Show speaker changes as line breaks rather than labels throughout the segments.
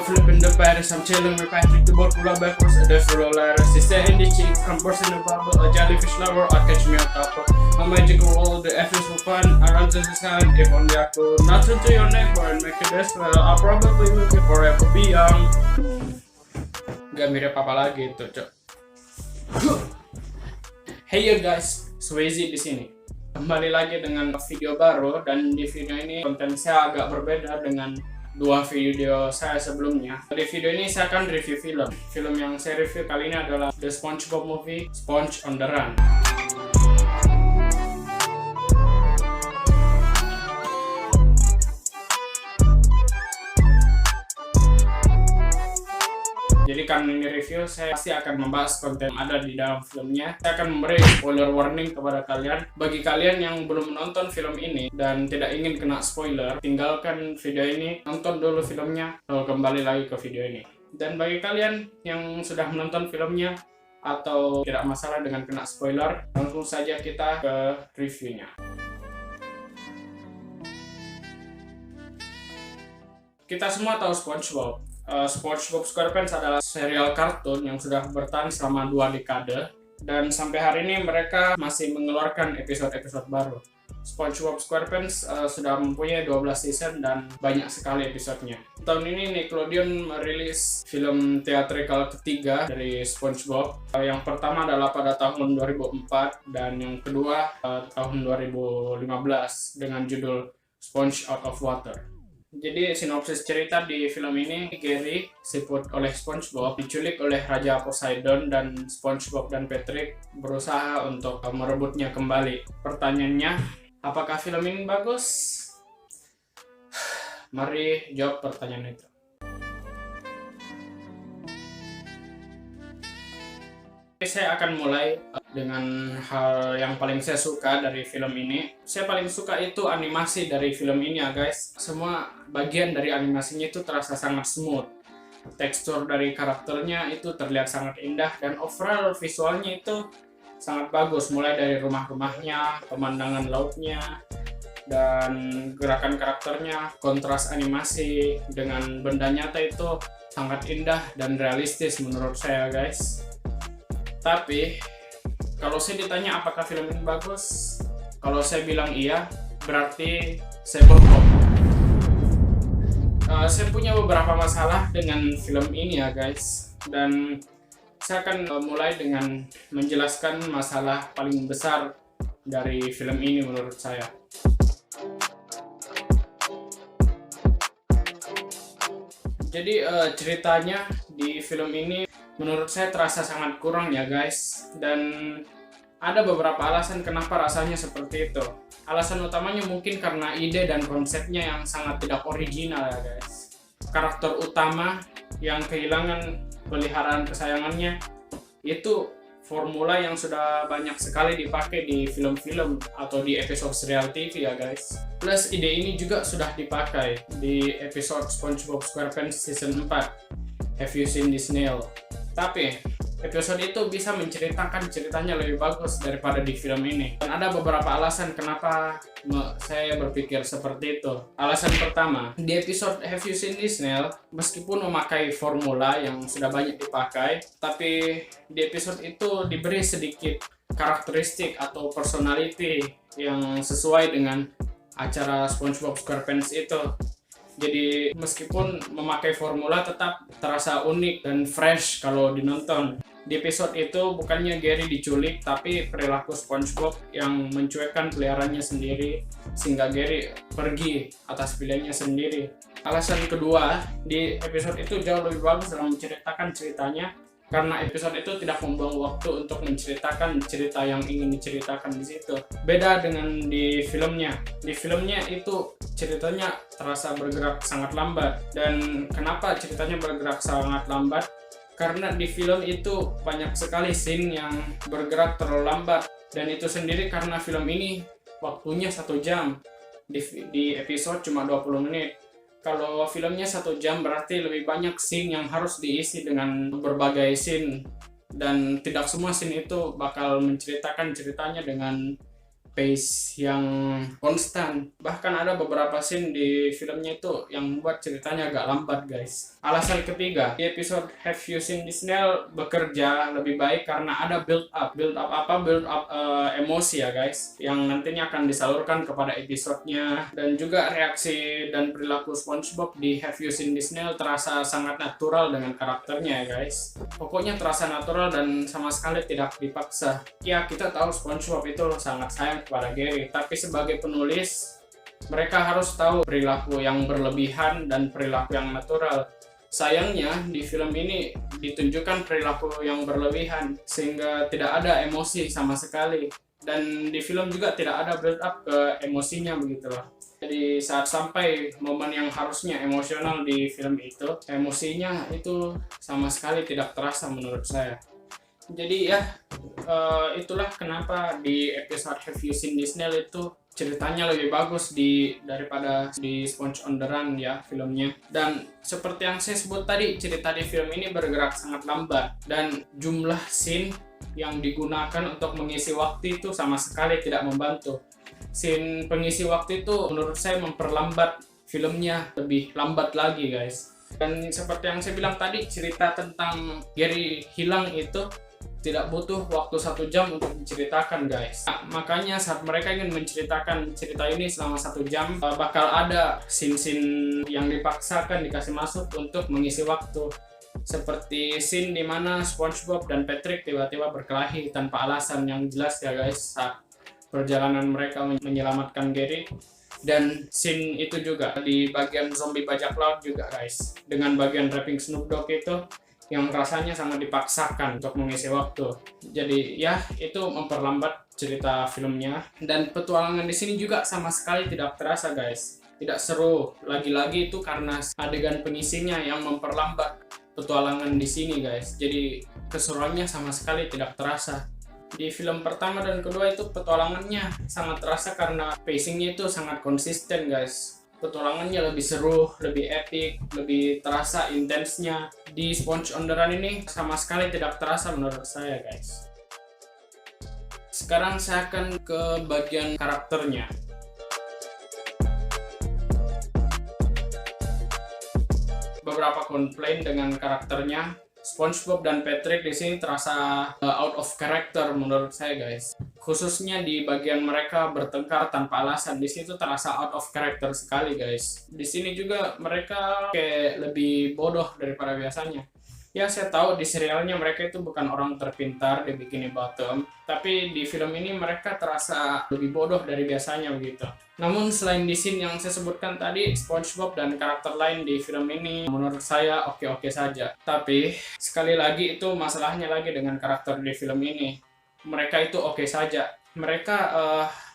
I'm flipping the Paris, I'm chilling with Patrick, the boat pull up backwards, a death roll ladder. She said in the cheek, I'm bursting the bubble, a jellyfish lover, I catch me on top of a magical roll, the F is for fun, I run to the sun, if only I could. Not to your neck, boy, and make it this well, I probably will be forever be young. Gak mirip apa lagi itu, cok. Hey you guys, Swayze di sini. Kembali lagi dengan video baru, dan di video ini konten saya agak berbeda dengan dua video saya sebelumnya. Di video ini saya akan review film. Film yang saya review kali ini adalah The SpongeBob Movie, Sponge on the Run. Jadi karena ini review, saya pasti akan membahas konten yang ada di dalam filmnya. Saya akan memberi spoiler warning kepada kalian. Bagi kalian yang belum menonton film ini dan tidak ingin kena spoiler, tinggalkan video ini, nonton dulu filmnya, lalu kembali lagi ke video ini. Dan bagi kalian yang sudah menonton filmnya atau tidak masalah dengan kena spoiler, langsung saja kita ke reviewnya. Kita semua tahu SpongeBob. SpongeBob SquarePants adalah serial kartun yang sudah bertahan selama 2 dekade, dan sampai hari ini mereka masih mengeluarkan episode-episode baru. SpongeBob SquarePants sudah mempunyai 12 season dan banyak sekali episodenya. Tahun ini Nickelodeon merilis film theatrical ketiga dari SpongeBob. Yang pertama adalah pada tahun 2004 dan yang kedua tahun 2015 dengan judul Sponge Out of Water. Jadi sinopsis cerita di film ini, Gary, siput oleh SpongeBob, diculik oleh Raja Poseidon, dan SpongeBob dan Patrick berusaha untuk merebutnya kembali. Pertanyaannya, apakah film ini bagus? Mari jawab pertanyaan itu. Saya akan mulai dengan hal yang paling saya suka dari film ini. Saya paling suka itu animasi dari film ini ya guys. Semua bagian dari animasinya itu terasa sangat smooth. Tekstur dari karakternya itu terlihat sangat indah, dan overall visualnya itu sangat bagus. Mulai dari rumah-rumahnya, pemandangan lautnya, dan gerakan karakternya, kontras animasi dengan benda nyata itu sangat indah dan realistis menurut saya guys. Tapi kalau saya ditanya apakah film ini bagus, kalau saya bilang iya, berarti saya bohong. Saya punya beberapa masalah dengan film ini ya guys, dan saya akan mulai dengan menjelaskan masalah paling besar dari film ini menurut saya. Jadi ceritanya di film ini menurut saya terasa sangat kurang ya guys, dan ada beberapa alasan kenapa rasanya seperti itu. Alasan utamanya mungkin karena ide dan konsepnya yang sangat tidak original ya guys. Karakter utama yang kehilangan peliharaan kesayangannya itu formula yang sudah banyak sekali dipakai di film-film atau di episode serial TV ya guys. Plus ide ini juga sudah dipakai di episode SpongeBob SquarePants season 4, Have You Seen This Snail? Tapi episode itu bisa menceritakan ceritanya lebih bagus daripada di film ini. Dan ada beberapa alasan kenapa saya berpikir seperti itu. Alasan pertama, di episode Have You Seen This Snail, meskipun memakai formula yang sudah banyak dipakai, tapi di episode itu diberi sedikit karakteristik atau personality yang sesuai dengan acara SpongeBob SquarePants itu. Jadi meskipun memakai formula tetap terasa unik dan fresh kalau dinonton. Di episode itu bukannya Gary diculik, tapi perilaku SpongeBob yang mencuekkan peliharaannya sendiri sehingga Gary pergi atas pilihannya sendiri. Alasan kedua, di episode itu jauh lebih bagus dalam menceritakan ceritanya, karena episode itu tidak membuang waktu untuk menceritakan cerita yang ingin diceritakan di situ. Beda dengan di filmnya. Di filmnya itu ceritanya terasa bergerak sangat lambat. Dan kenapa ceritanya bergerak sangat lambat? Karena di film itu banyak sekali scene yang bergerak terlalu lambat. Dan itu sendiri karena film ini waktunya 1 jam. Di episode cuma 20 menit. Kalau filmnya 1 jam berarti lebih banyak scene yang harus diisi dengan berbagai scene, dan tidak semua scene itu bakal menceritakan ceritanya dengan pace yang konstan. Bahkan ada beberapa scene di filmnya itu yang membuat ceritanya agak lambat, guys. Alasan ketiga, di episode Have You Seen This Nail bekerja lebih baik karena ada build up. Build up apa? Build up emosi ya, guys, yang nantinya akan disalurkan kepada episodenya. Dan juga reaksi dan perilaku SpongeBob di Have You Seen This Nail terasa sangat natural dengan karakternya ya, guys. Pokoknya terasa natural dan sama sekali tidak dipaksa. Ya, kita tahu SpongeBob itu sangat sayang kepada Gary, tapi sebagai penulis mereka harus tahu perilaku yang berlebihan dan perilaku yang natural. Sayangnya di film ini ditunjukkan perilaku yang berlebihan sehingga tidak ada emosi sama sekali, dan di film juga tidak ada build up ke emosinya begitu loh. Jadi saat sampai momen yang harusnya emosional di film itu, emosinya itu sama sekali tidak terasa menurut saya. Jadi ya, itulah kenapa di episode Have You Seen This Nail itu ceritanya lebih bagus daripada di Sponge on the Run ya filmnya. Dan seperti yang saya sebut tadi, cerita di film ini bergerak sangat lambat dan jumlah scene yang digunakan untuk mengisi waktu itu sama sekali tidak membantu. Scene pengisi waktu itu menurut saya memperlambat filmnya lebih lambat lagi, guys. Dan seperti yang saya bilang tadi, cerita tentang Gary hilang itu tidak butuh waktu 1 jam untuk diceritakan, guys. Nah, makanya saat mereka ingin menceritakan cerita ini selama 1 jam, bakal ada scene-scene yang dipaksakan dikasih masuk untuk mengisi waktu. Seperti scene dimana SpongeBob dan Patrick tiba-tiba berkelahi tanpa alasan yang jelas ya, guys, saat perjalanan mereka menyelamatkan Gary. Dan scene itu juga di bagian zombie bajak laut juga, guys, dengan bagian rapping Snoop Dogg itu yang rasanya sangat dipaksakan untuk mengisi waktu. Jadi ya, itu memperlambat cerita filmnya. Dan petualangan di sini juga sama sekali tidak terasa, guys. Tidak seru. Lagi-lagi itu karena adegan pengisinya yang memperlambat petualangan di sini, guys. Jadi keseruannya sama sekali tidak terasa. Di film pertama dan kedua itu petualangannya sangat terasa karena pacingnya itu sangat konsisten, guys. Petualangannya lebih seru, lebih epic, lebih terasa intensnya. Di Sponge on the Run ini sama sekali tidak terasa menurut saya, guys. Sekarang saya akan ke bagian karakternya. Beberapa komplain dengan karakternya. SpongeBob dan Patrick di sini terasa out of character menurut saya, guys. Khususnya di bagian mereka bertengkar tanpa alasan, di situ terasa out of character sekali, guys. Di sini juga mereka kayak lebih bodoh daripada biasanya. Ya, saya tahu di serialnya mereka itu bukan orang terpintar di Bikini Bottom, tapi di film ini mereka terasa lebih bodoh dari biasanya begitu. Namun selain di scene yang saya sebutkan tadi, SpongeBob dan karakter lain di film ini menurut saya oke-oke saja. Tapi sekali lagi itu masalahnya lagi dengan karakter di film ini. Mereka itu oke saja. Mereka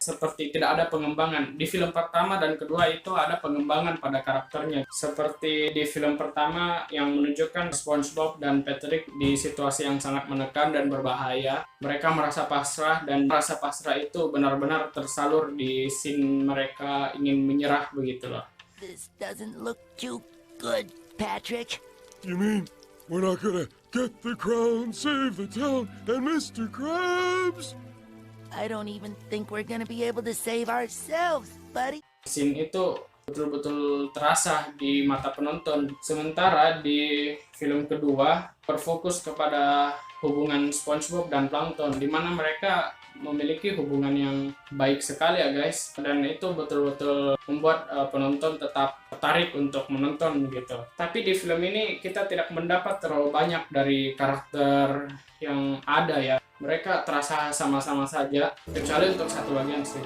seperti tidak ada pengembangan. Di film pertama dan kedua itu ada pengembangan pada karakternya. Seperti di film pertama yang menunjukkan SpongeBob dan Patrick di situasi yang sangat menekan dan berbahaya. Mereka merasa pasrah, dan rasa pasrah itu benar-benar tersalur di scene mereka ingin menyerah begitu loh.
This doesn't look too good, Patrick.
You mean we're not gonna get the crown, save the town, and Mr. Krabs?
I don't even think we're gonna be able to save ourselves, buddy.
Scene itu betul-betul terasa di mata penonton. Sementara di film kedua berfokus kepada hubungan SpongeBob dan Plankton, di mana mereka memiliki hubungan yang baik sekali ya, guys. Dan itu betul-betul membuat penonton tetap tertarik untuk menonton gitu. Tapi di film ini kita tidak mendapat terlalu banyak dari karakter yang ada ya. Mereka terasa sama-sama saja, kecuali untuk satu bagian sih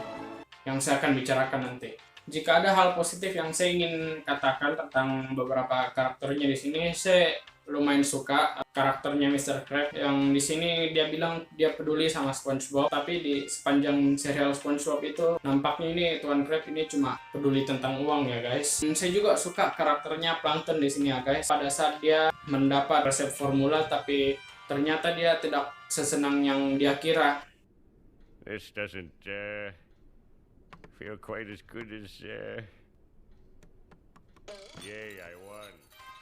yang saya akan bicarakan nanti. Jika ada hal positif yang saya ingin katakan tentang beberapa karakternya di sini, saya lumayan suka karakternya Mr. Krabs, yang di sini dia bilang dia peduli sama SpongeBob, tapi di sepanjang serial SpongeBob itu nampaknya ini Tuan Krabs ini cuma peduli tentang uang ya, guys. Saya juga suka karakternya Plankton di sini ya, guys. Pada saat dia mendapat resep formula, tapi ternyata dia tidak sesenang yang dia kira.
This doesn't feel quite as good as yay, I won.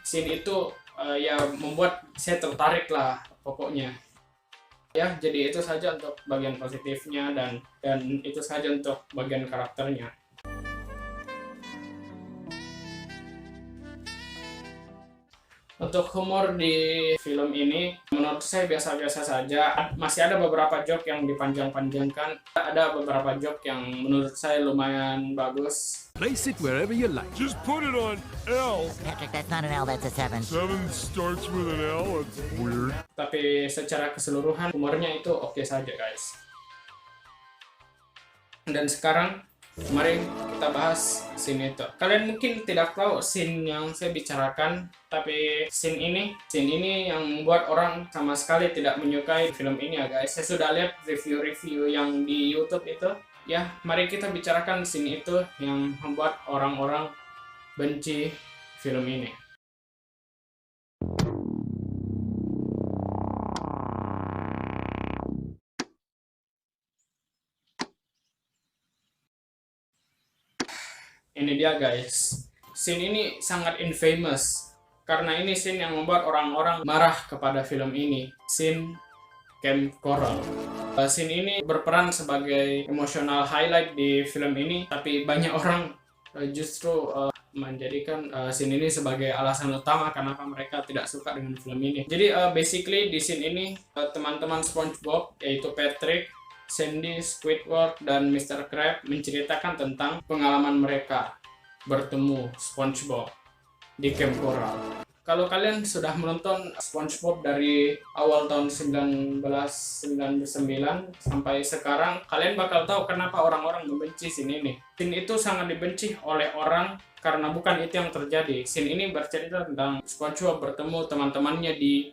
Scene itu ya membuat saya tertarik lah pokoknya. Ya, jadi itu saja untuk bagian positifnya dan itu saja untuk bagian karakternya. Untuk humor di film ini, menurut saya biasa-biasa saja. Masih ada beberapa joke yang dipanjang-panjangkan. Ada beberapa joke yang menurut saya lumayan bagus.
Place it wherever you like.
Just put it on L.
Patrick, that's not an L, that's a 7.
7 starts with an L. It's weird.
Tapi secara keseluruhan, humornya itu oke saja, guys. Dan sekarang, mari kita bahas scene itu. Kalian mungkin tidak tahu scene yang saya bicarakan, tapi scene ini yang membuat orang sama sekali tidak menyukai film ini ya guys. Saya sudah lihat review-review yang di YouTube itu. Ya, mari kita bicarakan scene itu yang membuat orang-orang benci film ini. Ini dia guys. Scene ini sangat infamous karena ini scene yang membuat orang-orang marah kepada film ini. Scene Camp Coral. Scene ini berperan sebagai emotional highlight di film ini, tapi banyak orang justru menjadikan scene ini sebagai alasan utama kenapa mereka tidak suka dengan film ini. Jadi basically di scene ini teman-teman SpongeBob yaitu Patrick, Sandy, Squidward, dan Mr. Krabs menceritakan tentang pengalaman mereka bertemu SpongeBob di Camp Coral. Kalau kalian sudah menonton SpongeBob dari awal tahun 1999 sampai sekarang, kalian bakal tahu kenapa orang-orang membenci scene ini. Scene itu sangat dibenci oleh orang karena bukan itu yang terjadi. Scene ini bercerita tentang SpongeBob bertemu teman-temannya di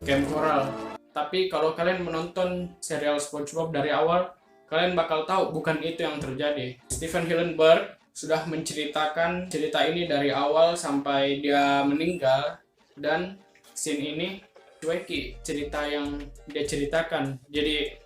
Camp Coral. Tapi kalau kalian menonton serial SpongeBob dari awal, kalian bakal tahu bukan itu yang terjadi. Stephen Hillenburg sudah menceritakan cerita ini dari awal sampai dia meninggal, dan scene ini cueki cerita yang dia ceritakan. Jadi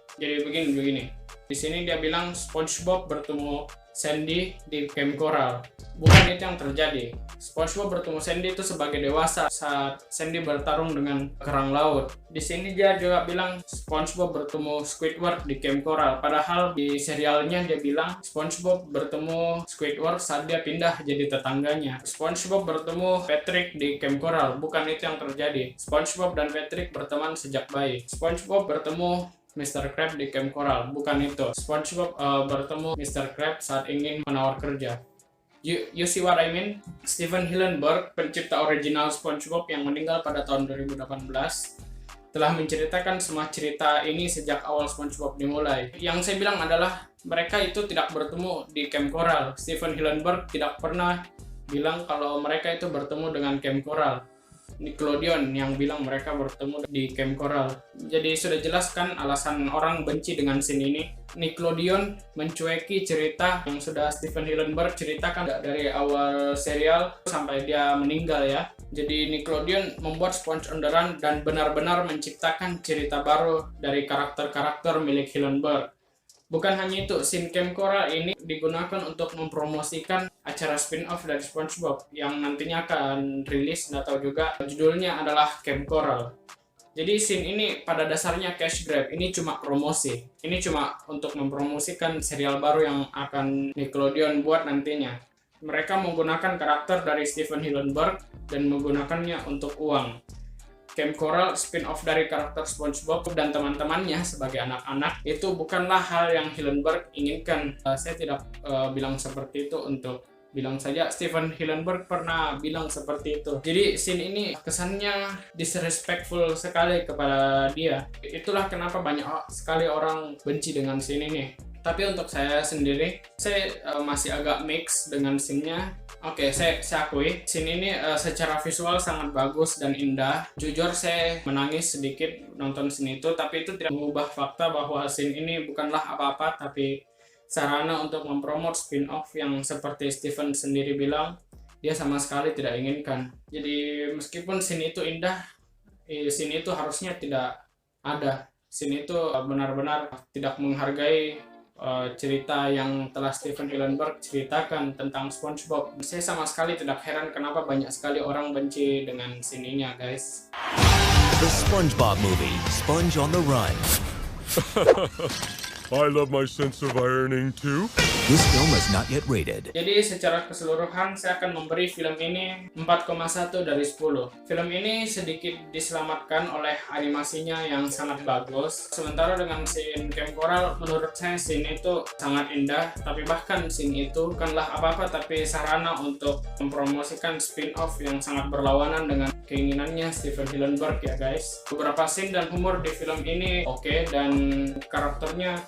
begini. Di sini dia bilang SpongeBob bertemu Sandy di Camp Coral. Bukan itu yang terjadi. SpongeBob bertemu Sandy itu sebagai dewasa saat Sandy bertarung dengan kerang laut. Di sini dia juga bilang SpongeBob bertemu Squidward di Camp Coral. Padahal di serialnya dia bilang SpongeBob bertemu Squidward saat dia pindah jadi tetangganya. SpongeBob bertemu Patrick di Camp Coral. Bukan itu yang terjadi. SpongeBob dan Patrick berteman sejak bayi. SpongeBob bertemu Mr. Krabs di Camp Coral. Bukan itu. SpongeBob bertemu Mr. Krabs saat ingin menawar kerja. You see what I mean? Stephen Hillenburg, pencipta original SpongeBob yang meninggal pada tahun 2018, telah menceritakan semua cerita ini sejak awal SpongeBob dimulai. Yang saya bilang adalah mereka itu tidak bertemu di Camp Coral. Stephen Hillenburg tidak pernah bilang kalau mereka itu bertemu dengan Camp Coral. Nickelodeon yang bilang mereka bertemu di Camp Coral. Jadi sudah jelas kan alasan orang benci dengan scene ini. Nickelodeon mencueki cerita yang sudah Stephen Hillenburg ceritakan dari awal serial sampai dia meninggal ya. Jadi Nickelodeon membuat Sponge on the Run dan benar-benar menciptakan cerita baru dari karakter-karakter milik Hillenburg. Bukan hanya itu, scene Camp Coral ini digunakan untuk mempromosikan acara spin-off dari SpongeBob yang nantinya akan rilis, nggak tahu juga. Judulnya adalah Camp Coral. Jadi scene ini pada dasarnya cash grab, ini cuma promosi. Ini cuma untuk mempromosikan serial baru yang akan Nickelodeon buat nantinya. Mereka menggunakan karakter dari Stephen Hillenburg dan menggunakannya untuk uang. Camp Coral spin-off dari karakter SpongeBob dan teman-temannya sebagai anak-anak itu bukanlah hal yang Hillenburg inginkan. Saya tidak bilang seperti itu untuk bilang saja. Stephen Hillenburg pernah bilang seperti itu. Jadi scene ini kesannya disrespectful sekali kepada dia. Itulah kenapa banyak sekali orang benci dengan scene ini. Tapi untuk saya sendiri, saya masih agak mix dengan scene-nya. Oke, saya akui scene ini secara visual sangat bagus dan indah. Jujur saya menangis sedikit nonton scene itu, tapi itu tidak mengubah fakta bahwa scene ini bukanlah apa-apa, tapi sarana untuk mempromot spin-off yang seperti Stephen sendiri bilang, dia sama sekali tidak inginkan. Jadi meskipun scene itu indah, scene itu harusnya tidak ada. Scene itu benar-benar tidak menghargai cerita yang telah Stephen Hillenburg ceritakan tentang SpongeBob. Saya sama sekali tidak heran kenapa banyak sekali orang benci dengan scene-nya, guys.
The SpongeBob Movie, Sponge on the Run.
I love my sense of ironing too.
This film is not yet rated.
Jadi secara keseluruhan saya akan memberi film ini 4,1 dari 10. Film ini sedikit diselamatkan oleh animasinya yang sangat bagus. Sementara dengan scene camp coral, menurut saya scene itu sangat indah. Tapi bahkan scene itu bukanlah apa-apa tapi sarana untuk mempromosikan spin-off yang sangat berlawanan dengan keinginannya Steven Hillenburg ya guys. Beberapa scene dan humor di film ini oke, dan karakternya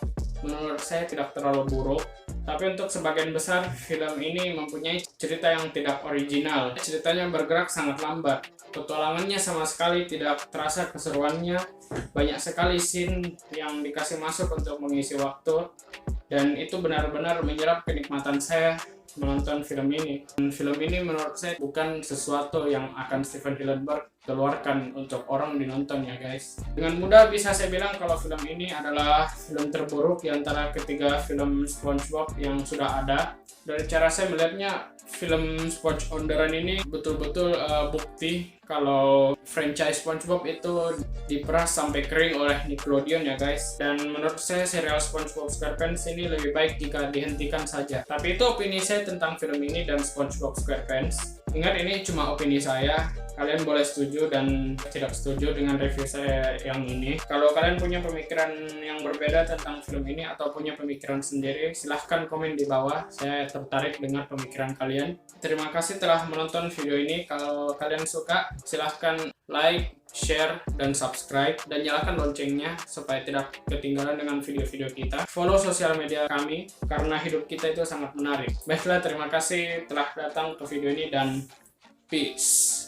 menurut saya tidak terlalu buruk. Tapi untuk sebagian besar film ini mempunyai cerita yang tidak original. Ceritanya bergerak sangat lambat. Petualangannya sama sekali tidak terasa keseruannya. Banyak sekali scene yang dikasih masuk untuk mengisi waktu. Dan itu benar-benar menyerap kenikmatan saya menonton film ini. Dan film ini menurut saya bukan sesuatu yang akan Steven Hillenburg keluarkan untuk orang dinonton ya guys. Dengan mudah bisa saya bilang kalau film ini adalah film terburuk di antara ketiga film SpongeBob yang sudah ada. Dari cara saya melihatnya, film Sponge on the Run ini betul-betul bukti kalau franchise SpongeBob itu diperas sampai kering oleh Nickelodeon ya guys. Dan menurut saya serial SpongeBob SquarePants ini lebih baik jika dihentikan saja. Tapi itu opini saya tentang film ini dan SpongeBob SquarePants. Ingat, ini cuma opini saya. Kalian boleh setuju dan tidak setuju dengan review saya yang ini. Kalau kalian punya pemikiran yang berbeda tentang film ini atau punya pemikiran sendiri, silahkan komen di bawah. Saya tertarik dengan pemikiran kalian. Terima kasih telah menonton video ini. Kalau kalian suka, silahkan like, share, dan subscribe. Dan nyalakan loncengnya supaya tidak ketinggalan dengan video-video kita. Follow sosial media kami, karena hidup kita itu sangat menarik. Baiklah, terima kasih telah datang ke video ini dan peace.